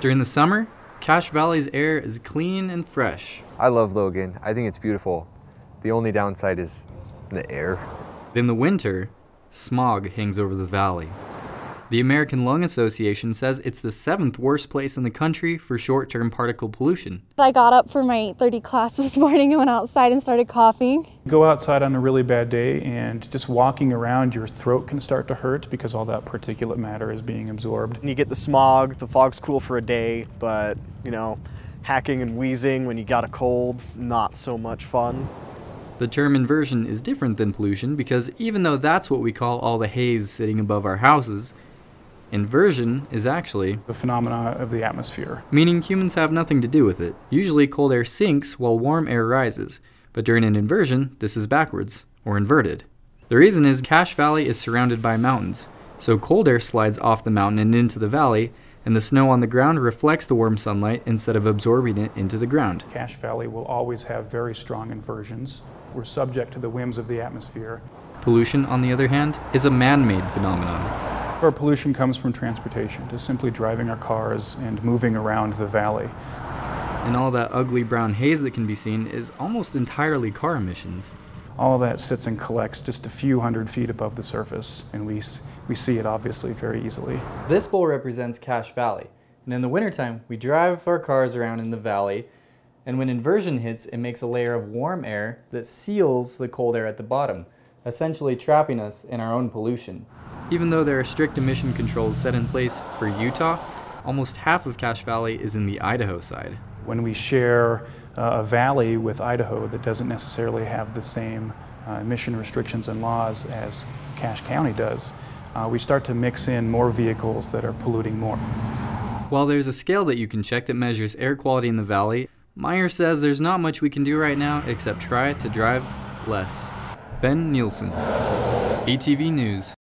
During the summer, Cache Valley's air is clean and fresh. I love Logan. I think it's beautiful. The only downside is the air. In the winter, smog hangs over the valley. The American Lung Association says it's the 7th worst place in the country for short-term particle pollution. I got up for my 8:30 class this morning and went outside and started coughing. Go outside on a really bad day and just walking around, your throat can start to hurt because all that particulate matter is being absorbed. You get the smog, the fog's cool for a day, but hacking and wheezing when you got a cold, not so much fun. The term inversion is different than pollution because even though that's what we call all the haze sitting above our houses, inversion is actually the phenomena of the atmosphere. Meaning humans have nothing to do with it. Usually cold air sinks while warm air rises, but during an inversion, this is backwards, or inverted. The reason is Cache Valley is surrounded by mountains, so cold air slides off the mountain and into the valley, and the snow on the ground reflects the warm sunlight instead of absorbing it into the ground. Cache Valley will always have very strong inversions. We're subject to the whims of the atmosphere. Pollution, on the other hand, is a man-made phenomenon. Our pollution comes from transportation, just simply driving our cars and moving around the valley. And all that ugly brown haze that can be seen is almost entirely car emissions. All of that sits and collects just a few hundred feet above the surface, and we see it obviously very easily. This bowl represents Cache Valley, and in the wintertime we drive our cars around in the valley, and when inversion hits it makes a layer of warm air that seals the cold air at the bottom, essentially trapping us in our own pollution. Even though there are strict emission controls set in place for Utah, almost half of Cache Valley is in the Idaho side. When we share a valley with Idaho that doesn't necessarily have the same emission restrictions and laws as Cache County does, we start to mix in more vehicles that are polluting more. While there's a scale that you can check that measures air quality in the valley, Meyer says there's not much we can do right now except try to drive less. Ben Nielsen, ATV News.